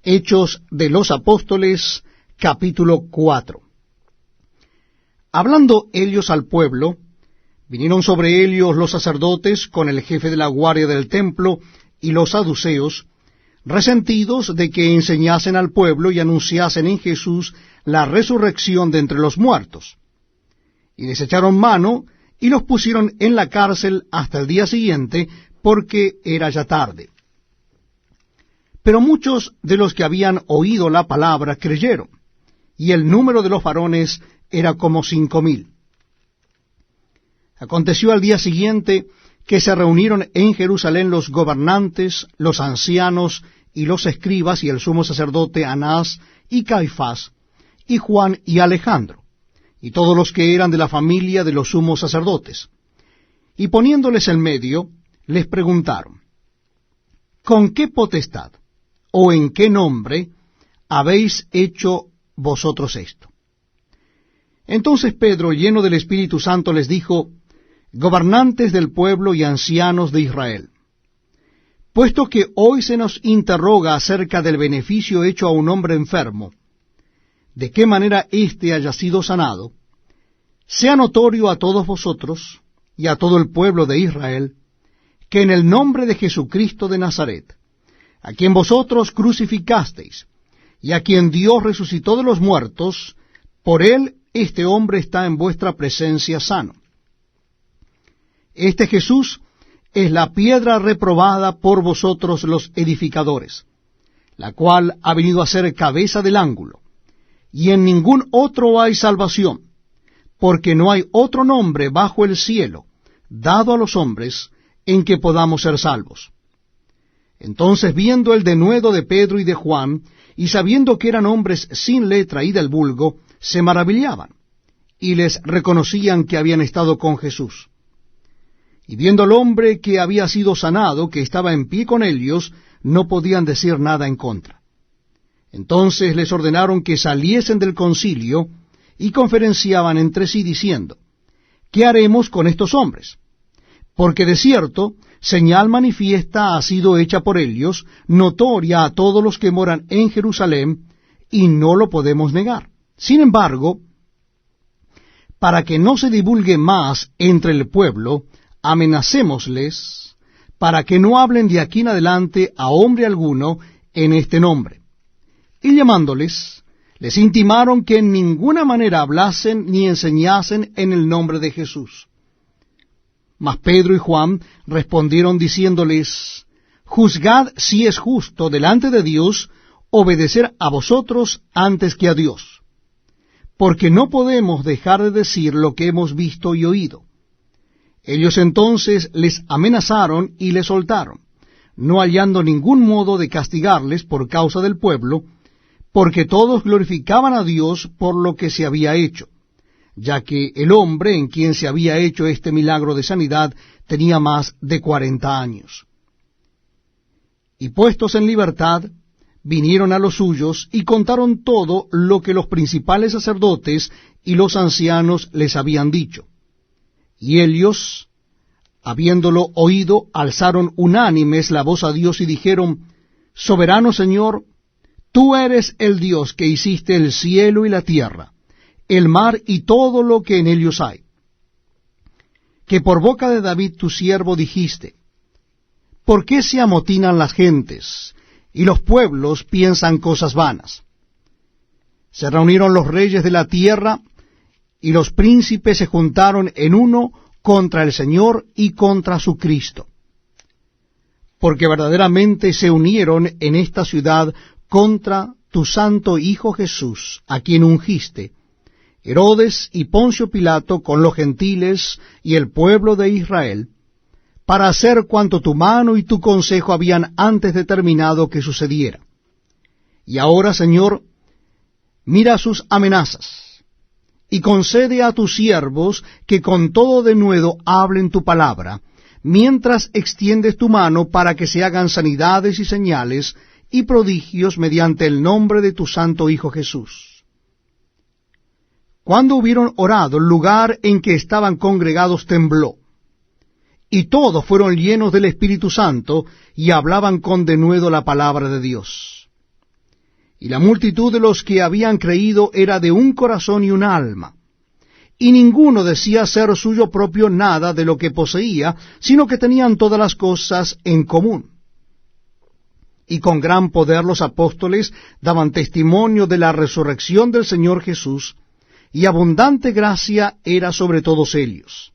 Hechos de los Apóstoles, capítulo 4. Hablando ellos al pueblo, vinieron sobre ellos los sacerdotes con el jefe de la guardia del templo y los saduceos, resentidos de que enseñasen al pueblo y anunciasen en Jesús la resurrección de entre los muertos. Y les echaron mano y los pusieron en la cárcel hasta el día siguiente, porque era ya tarde. Pero muchos de los que habían oído la palabra creyeron, y el número de los varones era como 5,000. Aconteció al día siguiente que se reunieron en Jerusalén los gobernantes, los ancianos y los escribas y el sumo sacerdote Anás y Caifás, y Juan y Alejandro, y todos los que eran de la familia de los sumos sacerdotes. Y poniéndoles en medio, les preguntaron: ¿con qué potestad o en qué nombre habéis hecho vosotros esto? Entonces Pedro, lleno del Espíritu Santo, les dijo: gobernantes del pueblo y ancianos de Israel, puesto que hoy se nos interroga acerca del beneficio hecho a un hombre enfermo, de qué manera éste haya sido sanado, sea notorio a todos vosotros y a todo el pueblo de Israel, que en el nombre de Jesucristo de Nazaret, a quien vosotros crucificasteis, y a quien Dios resucitó de los muertos, por él este hombre está en vuestra presencia sano. Este Jesús es la piedra reprobada por vosotros los edificadores, la cual ha venido a ser cabeza del ángulo, y en ningún otro hay salvación, porque no hay otro nombre bajo el cielo dado a los hombres en que podamos ser salvos. Entonces, viendo el denuedo de Pedro y de Juan, y sabiendo que eran hombres sin letra y del vulgo, se maravillaban, y les reconocían que habían estado con Jesús. Y viendo al hombre que había sido sanado, que estaba en pie con ellos, no podían decir nada en contra. Entonces les ordenaron que saliesen del concilio, y conferenciaban entre sí diciendo: ¿qué haremos con estos hombres? Porque de cierto, señal manifiesta ha sido hecha por ellos, notoria a todos los que moran en Jerusalén, y no lo podemos negar. Sin embargo, para que no se divulgue más entre el pueblo, amenacémosles, para que no hablen de aquí en adelante a hombre alguno en este nombre. Y llamándoles, les intimaron que en ninguna manera hablasen ni enseñasen en el nombre de Jesús. Mas Pedro y Juan respondieron diciéndoles: juzgad si es justo delante de Dios obedecer a vosotros antes que a Dios, porque no podemos dejar de decir lo que hemos visto y oído. Ellos entonces les amenazaron y les soltaron, no hallando ningún modo de castigarles por causa del pueblo, porque todos glorificaban a Dios por lo que se había hecho, ya que el hombre en quien se había hecho este milagro de sanidad tenía más de 40 años. Y puestos en libertad, vinieron a los suyos y contaron todo lo que los principales sacerdotes y los ancianos les habían dicho. Y ellos, habiéndolo oído, alzaron unánimes la voz a Dios y dijeron: soberano Señor, tú eres el Dios que hiciste el cielo y la tierra, el mar y todo lo que en ellos hay. Que por boca de David tu siervo dijiste: ¿por qué se amotinan las gentes, y los pueblos piensan cosas vanas? Se reunieron los reyes de la tierra, y los príncipes se juntaron en uno contra el Señor y contra su Cristo. Porque verdaderamente se unieron en esta ciudad contra tu santo Hijo Jesús, a quien ungiste, Herodes y Poncio Pilato con los gentiles y el pueblo de Israel, para hacer cuanto tu mano y tu consejo habían antes determinado que sucediera. Y ahora, Señor, mira sus amenazas, y concede a tus siervos que con todo denuedo hablen tu palabra, mientras extiendes tu mano para que se hagan sanidades y señales y prodigios mediante el nombre de tu santo Hijo Jesús. Cuando hubieron orado, el lugar en que estaban congregados tembló, y todos fueron llenos del Espíritu Santo, y hablaban con denuedo la palabra de Dios. y la multitud de los que habían creído era de un corazón y un alma, y ninguno decía ser suyo propio nada de lo que poseía, sino que tenían todas las cosas en común. Y con gran poder los apóstoles daban testimonio de la resurrección del Señor Jesús, y abundante gracia era sobre todos ellos.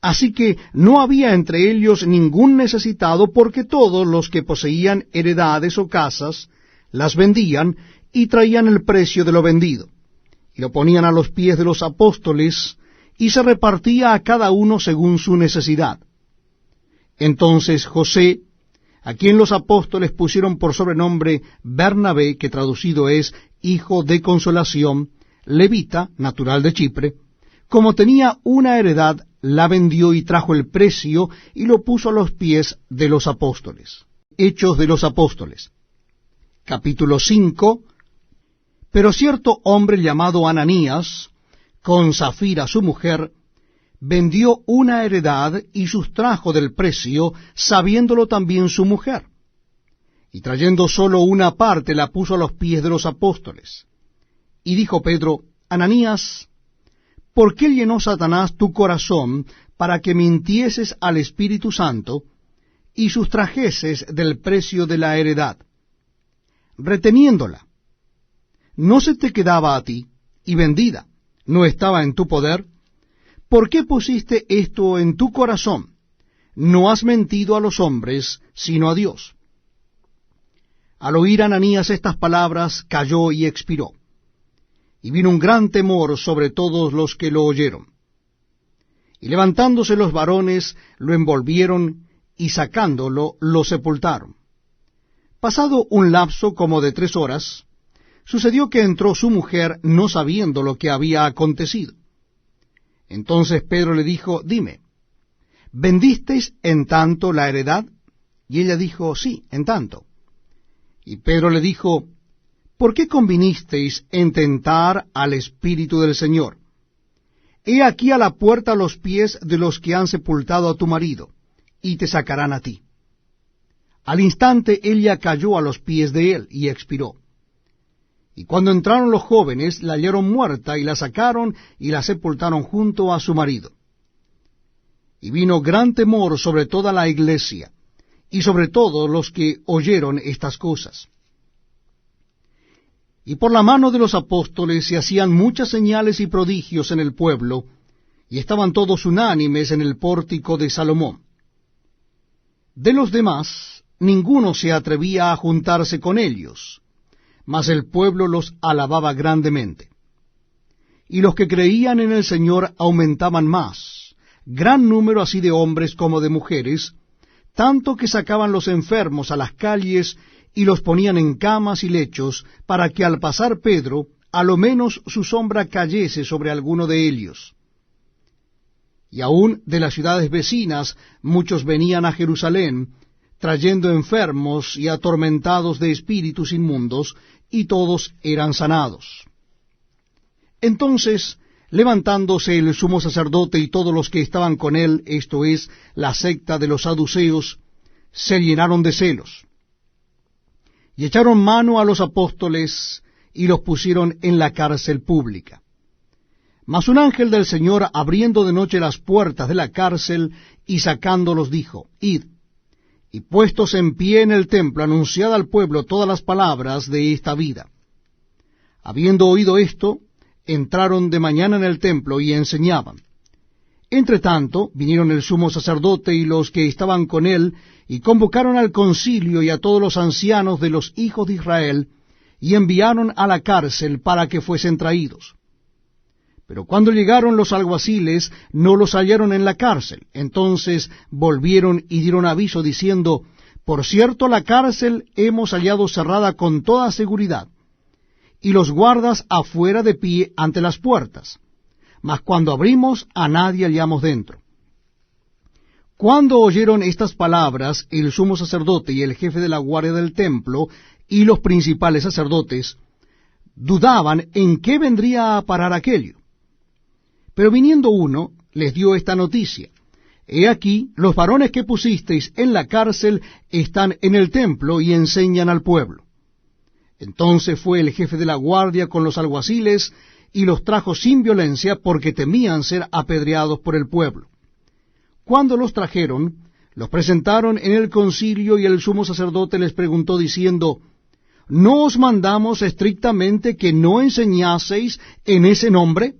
Así que no había entre ellos ningún necesitado, porque todos los que poseían heredades o casas las vendían y traían el precio de lo vendido, y lo ponían a los pies de los apóstoles, y se repartía a cada uno según su necesidad. Entonces José, a quien los apóstoles pusieron por sobrenombre Bernabé, que traducido es hijo de consolación, levita, natural de Chipre, como tenía una heredad, la vendió y trajo el precio y lo puso a los pies de los apóstoles. Hechos de los Apóstoles, capítulo 5. Pero cierto hombre llamado Ananías, con Safira su mujer, vendió una heredad y sustrajo del precio, sabiéndolo también su mujer. Y trayendo solo una parte, la puso a los pies de los apóstoles. Y dijo Pedro: Ananías, ¿por qué llenó Satanás tu corazón para que mintieses al Espíritu Santo y sustrajeses del precio de la heredad, reteniéndola? ¿No se te quedaba a ti, y vendida no estaba en tu poder? ¿Por qué pusiste esto en tu corazón? No has mentido a los hombres, sino a Dios. Al oír Ananías estas palabras, cayó y expiró. Y vino un gran temor sobre todos los que lo oyeron. Y levantándose los varones, lo envolvieron, y sacándolo, lo sepultaron. Pasado un lapso como de 3 horas, sucedió que entró su mujer, no sabiendo lo que había acontecido. Entonces Pedro le dijo: Dime, ¿vendisteis en tanto la heredad? Y ella dijo: Sí, en tanto. Y Pedro le dijo: ¿por qué convinisteis en tentar al Espíritu del Señor? He aquí a la puerta los pies de los que han sepultado a tu marido, y te sacarán a ti. Al instante ella cayó a los pies de él, y expiró. Y cuando entraron los jóvenes, la hallaron muerta, y la sacaron, y la sepultaron junto a su marido. Y vino gran temor sobre toda la iglesia, y sobre todos los que oyeron estas cosas. Y por la mano de los apóstoles se hacían muchas señales y prodigios en el pueblo, y estaban todos unánimes en el pórtico de Salomón. De los demás, ninguno se atrevía a juntarse con ellos, mas el pueblo los alababa grandemente. Y los que creían en el Señor aumentaban más, gran número así de hombres como de mujeres, tanto que sacaban los enfermos a las calles y los ponían en camas y lechos, para que al pasar Pedro, a lo menos su sombra cayese sobre alguno de ellos. Y aun de las ciudades vecinas muchos venían a Jerusalén, trayendo enfermos y atormentados de espíritus inmundos, y todos eran sanados. Entonces, levantándose el sumo sacerdote y todos los que estaban con él, esto es, la secta de los saduceos, se llenaron de celos, y echaron mano a los apóstoles, y los pusieron en la cárcel pública. Mas un ángel del Señor, abriendo de noche las puertas de la cárcel, y sacándolos, dijo: Id, y puestos en pie en el templo, anunciad al pueblo todas las palabras de esta vida. Habiendo oído esto, entraron de mañana en el templo, y enseñaban. Entre tanto, vinieron el sumo sacerdote y los que estaban con él, y convocaron al concilio y a todos los ancianos de los hijos de Israel, y enviaron a la cárcel para que fuesen traídos. Pero cuando llegaron los alguaciles, no los hallaron en la cárcel. Entonces volvieron y dieron aviso, diciendo: por cierto, la cárcel hemos hallado cerrada con toda seguridad, y los guardas afuera de pie ante las puertas. Mas cuando abrimos, a nadie hallamos dentro. Cuando oyeron estas palabras, el sumo sacerdote y el jefe de la guardia del templo y los principales sacerdotes dudaban en qué vendría a parar aquello. Pero viniendo uno, les dio esta noticia: He aquí, los varones que pusisteis en la cárcel están en el templo y enseñan al pueblo. Entonces fue el jefe de la guardia con los alguaciles, y los trajo sin violencia, porque temían ser apedreados por el pueblo. Cuando los trajeron, los presentaron en el concilio, y el sumo sacerdote les preguntó diciendo, ¿no os mandamos estrictamente que no enseñaseis en ese nombre?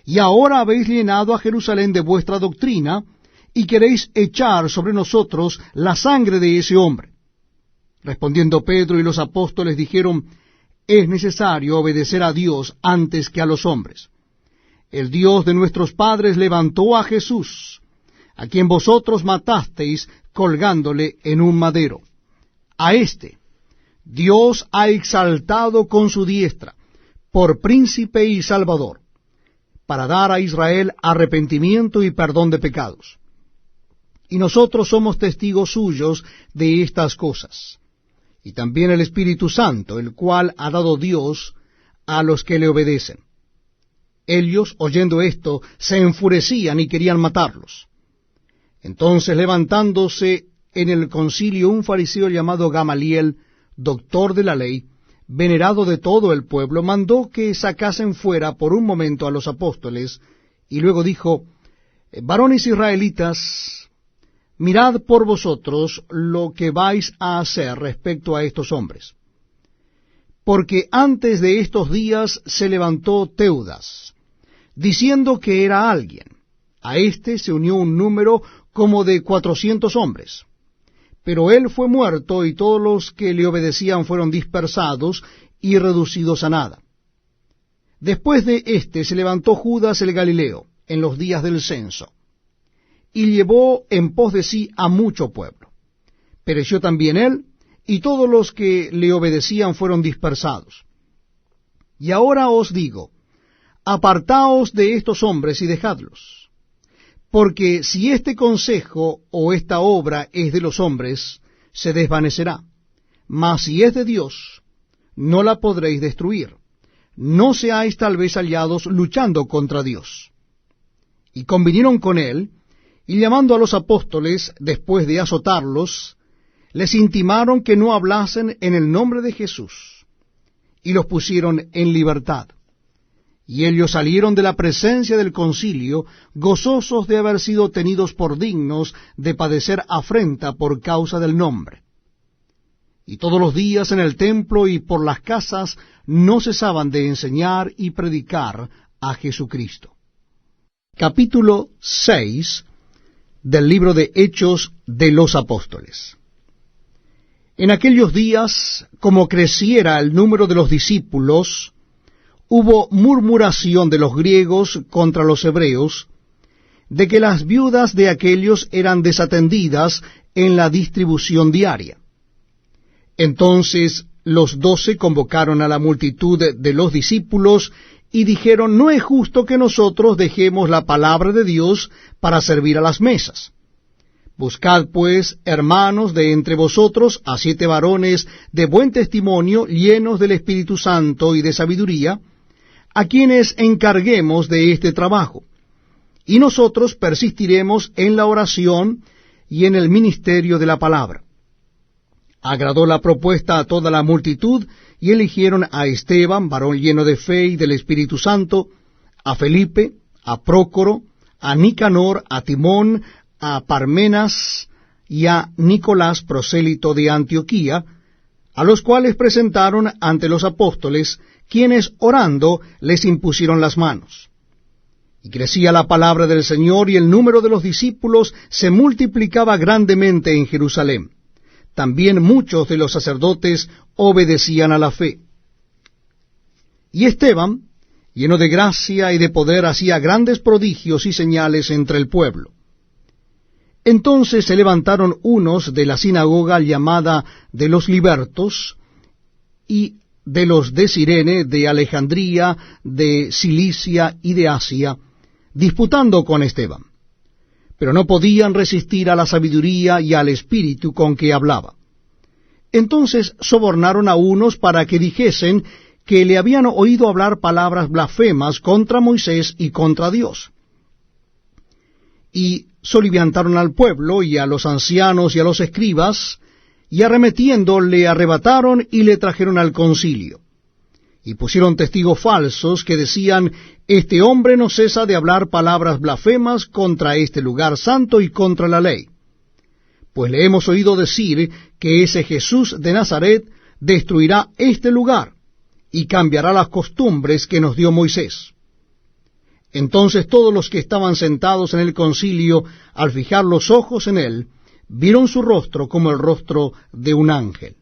Y ahora habéis llenado a Jerusalén de vuestra doctrina, y queréis echar sobre nosotros la sangre de ese hombre. Respondiendo Pedro y los apóstoles dijeron, es necesario obedecer a Dios antes que a los hombres. El Dios de nuestros padres levantó a Jesús, a quien vosotros matasteis colgándole en un madero. A éste Dios ha exaltado con su diestra, por príncipe y salvador, para dar a Israel arrepentimiento y perdón de pecados. Y nosotros somos testigos suyos de estas cosas. Y también el Espíritu Santo, el cual ha dado Dios a los que le obedecen. Ellos, oyendo esto, se enfurecían y querían matarlos. Entonces, levantándose en el concilio un fariseo llamado Gamaliel, doctor de la ley, venerado de todo el pueblo, mandó que sacasen fuera por un momento a los apóstoles, y luego dijo, varones israelitas, mirad por vosotros lo que vais a hacer respecto a estos hombres. Porque antes de estos días se levantó Teudas, diciendo que era alguien. A éste se unió un número como de 400 hombres. Pero él fue muerto, y todos los que le obedecían fueron dispersados y reducidos a nada. Después de éste se levantó Judas el Galileo, en los días del censo, y llevó en pos de sí a mucho pueblo. Pereció también él, y todos los que le obedecían fueron dispersados. Y ahora os digo, apartaos de estos hombres y dejadlos, porque si este consejo o esta obra es de los hombres, se desvanecerá, mas si es de Dios, no la podréis destruir. No seáis tal vez aliados luchando contra Dios. Y convinieron con él, y llamando a los apóstoles, después de azotarlos, les intimaron que no hablasen en el nombre de Jesús, y los pusieron en libertad. Y ellos salieron de la presencia del concilio, gozosos de haber sido tenidos por dignos de padecer afrenta por causa del nombre. Y todos los días en el templo y por las casas no cesaban de enseñar y predicar a Jesucristo. Capítulo 6 del libro de Hechos de los Apóstoles. En aquellos días, como creciera el número de los discípulos, hubo murmuración de los griegos contra los hebreos, de que las viudas de aquellos eran desatendidas en la distribución diaria. Entonces los 12 convocaron a la multitud de los discípulos y dijeron, no es justo que nosotros dejemos la palabra de Dios para servir a las mesas. Buscad pues, hermanos, de entre vosotros a 7 varones de buen testimonio, llenos del Espíritu Santo y de sabiduría, a quienes encarguemos de este trabajo, y nosotros persistiremos en la oración y en el ministerio de la palabra. Agradó la propuesta a toda la multitud, y eligieron a Esteban, varón lleno de fe y del Espíritu Santo, a Felipe, a Prócoro, a Nicanor, a Timón, a Parmenas y a Nicolás, prosélito de Antioquía, a los cuales presentaron ante los apóstoles, quienes orando les impusieron las manos. Y crecía la palabra del Señor, y el número de los discípulos se multiplicaba grandemente en Jerusalén. También muchos de los sacerdotes obedecían a la fe. Y Esteban, lleno de gracia y de poder, hacía grandes prodigios y señales entre el pueblo. Entonces se levantaron unos de la sinagoga llamada de los libertos, y de los de Cirene, de Alejandría, de Cilicia y de Asia, disputando con Esteban. Pero no podían resistir a la sabiduría y al espíritu con que hablaba. Entonces sobornaron a unos para que dijesen que le habían oído hablar palabras blasfemas contra Moisés y contra Dios. Y soliviantaron al pueblo y a los ancianos y a los escribas, y arremetiendo le arrebataron y le trajeron al concilio. Y pusieron testigos falsos que decían, este hombre no cesa de hablar palabras blasfemas contra este lugar santo y contra la ley. Pues le hemos oído decir que ese Jesús de Nazaret destruirá este lugar y cambiará las costumbres que nos dio Moisés. Entonces todos los que estaban sentados en el concilio, al fijar los ojos en él, vieron su rostro como el rostro de un ángel.